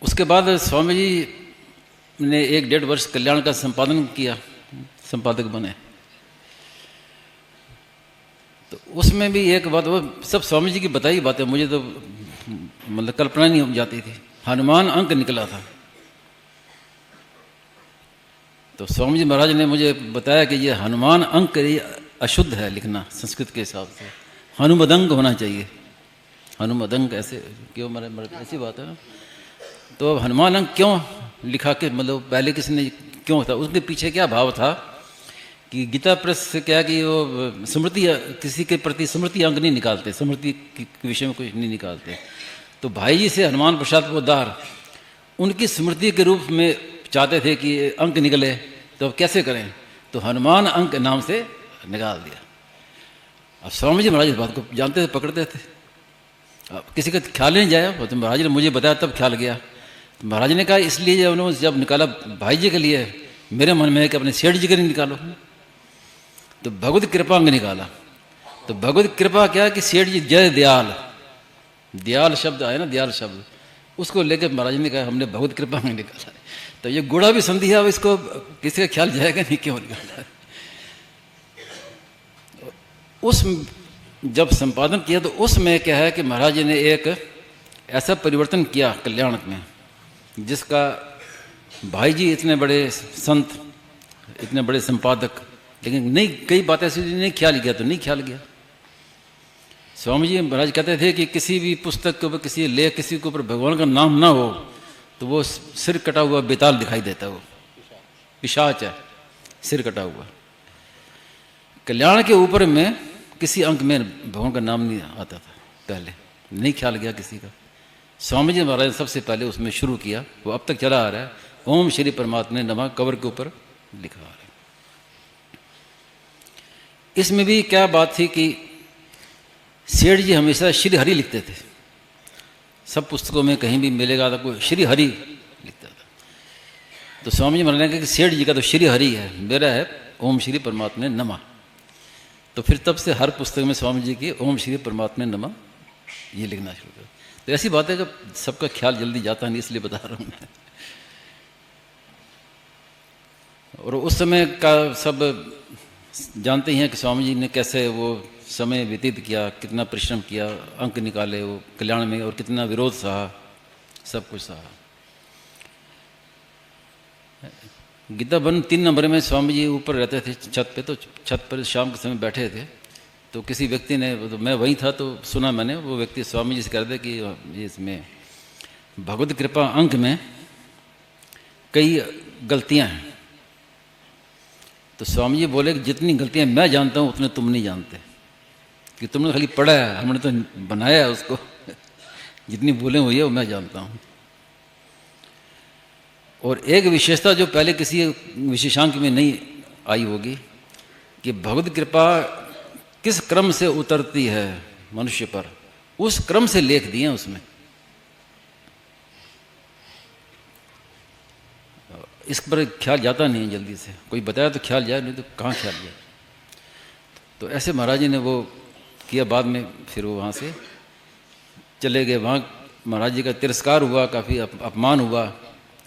उसके बाद स्वामी जी ने 1-1.5 वर्ष कल्याण का संपादन किया, संपादक बने। तो उसमें भी एक बात, वो सब स्वामी जी की बताई बातें, मुझे तो मतलब कल्पना नहीं हो जाती थी। हनुमान अंक निकला था। तो स्वामी जी महाराज ने मुझे बताया कि ये हनुमान अंक ये अशुद्ध है लिखना संस्कृत के हिसाब से, हनुमदंक होना चाहिए। हनुमदंक ऐसे क्यों, मेरे ऐसी बात है ना। तो अब हनुमान अंक क्यों लिखा के, मतलब पहले किसने क्यों था, उसके पीछे क्या भाव था कि गीता प्रेस से क्या कि वो स्मृति, किसी के प्रति स्मृति अंक नहीं निकालते, स्मृति के विषय में कुछ नहीं निकालते। तो भाई जी से हनुमान प्रसाद पोद्दार उनकी स्मृति के रूप में चाहते थे कि अंक निकले, तो अब कैसे करें, तो हनुमान अंक नाम से निकाल दिया। अब स्वामी जी महाराज इस बात को जानते थे, पकड़ते थे। अब किसी का ख्याल नहीं जाया, तो महाराज ने मुझे बताया तब ख्याल गया। तो महाराज ने कहा इसलिए जब उन्होंने जब निकाला भाई जी के लिए, मेरे मन में है कि अपने सेठ जी के लिए निकालो, तो भगवत कृपा अंग निकाला। तो भगवत कृपा क्या कि सेठ जी जय दयाल, दयाल शब्द आया ना, दयाल शब्द, उसको लेकर महाराज ने कहा हमने भगवत कृपा अंग निकाला है। तो ये गुड़ा भी संधि है, अब इसको किसी का ख्याल जाएगा नहीं क्यों निकाला है। उस जब संपादन किया तो उसमें क्या है कि महाराज जी ने एक ऐसा परिवर्तन किया कल्याण में, जिसका भाई जी इतने बड़े संत, इतने बड़े संपादक, लेकिन नहीं, कई बातें ऐसी नहीं ख्याल गया, तो नहीं ख्याल गया। स्वामी जी महाराज कहते थे कि किसी भी पुस्तक के ऊपर, किसी लेख, किसी के ऊपर भगवान का नाम ना हो तो वो सिर कटा हुआ बेताल दिखाई देता है, वो पिशाच है, सिर कटा हुआ। कल्याण के ऊपर में किसी अंक में भगवान का नाम नहीं आता था, पहले नहीं ख्याल गया किसी का। स्वामी जी महाराज ने सबसे पहले उसमें शुरू किया, वो अब तक चला आ रहा है, ओम श्री परमात्मा नमः कवर के ऊपर लिखा आ रहा है। इसमें भी क्या बात थी कि सेठ जी हमेशा श्री हरि लिखते थे, सब पुस्तकों में कहीं भी मिलेगा तो कोई श्री हरि लिखता था। तो स्वामी जी महाराज ने कहा कि सेठ जी का तो श्री हरि है, मेरा है ओम श्री परमात्मा नमः। तो फिर तब से हर पुस्तक में स्वामी जी की ओम श्री परमात्मा नमः ये लिखना शुरू कर। तो ऐसी बात है कि सबका ख्याल जल्दी जाता नहीं, इसलिए बता रहा हूँ मैं। और उस समय का सब जानते ही हैं कि स्वामी जी ने कैसे वो समय व्यतीत किया, कितना परिश्रम किया, अंक निकाले वो कल्याण में, और कितना विरोध सहा, सब कुछ सहा। गीता भवन 3 नंबर में स्वामी जी ऊपर रहते थे छत पे, तो छत पर शाम के समय बैठे थे, तो किसी व्यक्ति ने, तो मैं वहीं था, तो सुना मैंने, वो व्यक्ति स्वामी जी से कह रहे थे कि इसमें भगवत कृपा अंक में कई गलतियां हैं। तो स्वामी जी बोले कि जितनी गलतियां मैं जानता हूँ उतने तुम नहीं जानते, कि तुमने खाली पढ़ा है, हमने तो बनाया है उसको। जितनी भूलें हुई है वो मैं जानता हूँ। और एक विशेषता जो पहले किसी विशेषांक में नहीं आई होगी, कि भगवत कृपा किस क्रम से उतरती है मनुष्य पर, उस क्रम से लेख दिए उसमें। इस पर ख्याल जाता नहीं है जल्दी से, कोई बताया तो ख्याल जाए, नहीं तो कहाँ ख्याल जाए। तो ऐसे महाराज जी ने वो किया। बाद में फिर वो वहाँ से चले गए। वहाँ महाराज जी का तिरस्कार हुआ, काफ़ी अपमान हुआ।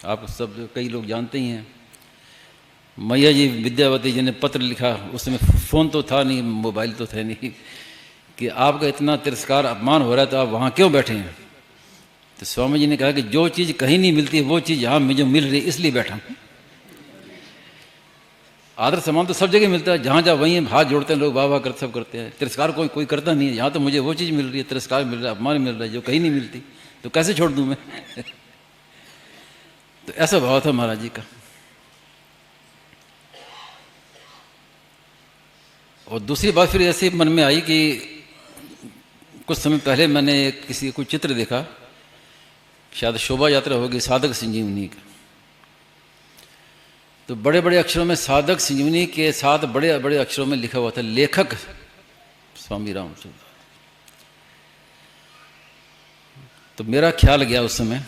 आप सब कई लोग जानते ही हैं। मैया जी विद्यावती जी ने पत्र लिखा, उसमें फ़ोन तो था नहीं, मोबाइल तो थे नहीं, कि आपका इतना तिरस्कार अपमान हो रहा है तो आप वहाँ क्यों बैठे हैं। तो स्वामी जी ने कहा कि जो चीज़ कहीं नहीं मिलती वो चीज़ यहाँ मुझे मिल रही, इसलिए बैठा हूँ। आदर सम्मान तो सब जगह मिलता है, जहाँ जहाँ वहीं हाथ जोड़ते हैं लोग, वाह वाह करते, सब करते हैं। तिरस्कार कोई करता नहीं है। यहाँ तो मुझे वो चीज़ मिल रही है, तिरस्कार मिल रहा है, अपमान मिल रहा है, जो कहीं नहीं मिलती, तो कैसे छोड़ दूँ मैं। तो ऐसा भाव था महाराज जी का। और दूसरी बात फिर ऐसे मन में आई कि कुछ समय पहले मैंने किसी कोई चित्र देखा, शायद शोभा यात्रा होगी साधक संजीवनी का। तो बड़े बड़े अक्षरों में साधक संजीवनी के साथ बड़े बड़े अक्षरों में लिखा हुआ था लेखक स्वामी राम सूरदास। तो मेरा ख्याल गया उस समय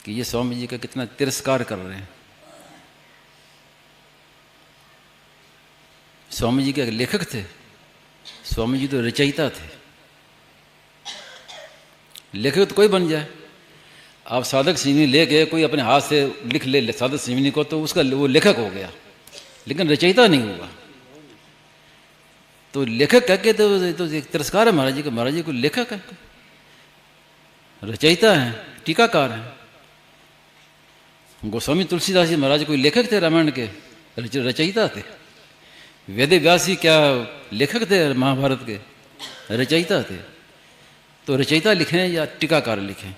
कि ये स्वामी जी का कितना तिरस्कार कर रहे हैं। स्वामी जी के लेखक थे, स्वामी जी तो रचयिता थे। लेखक तो कोई बन जाए, आप साधक संजीवनी लेके कोई अपने हाथ से लिख ले साधक संजीवनी को, तो उसका वो लेखक हो गया, लेकिन रचयिता नहीं हुआ। तो लेखक कह के तो एक तिरस्कार है महाराज जी का। महाराज जी को लेखक है, रचयिता है, टीकाकार है। गोस्वामी तुलसीदास जी महाराज कोई लेखक थे रामायण के? रचयिता थे। वेद व्यास जी क्या लेखक थे महाभारत के? रचयिता थे। तो रचयिता लिखें या टीकाकार लिखें।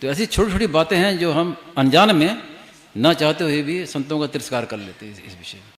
तो ऐसी छोटी छोटी बातें हैं जो हम अनजान में ना चाहते हुए भी संतों का तिरस्कार कर लेते हैं इस विषय में।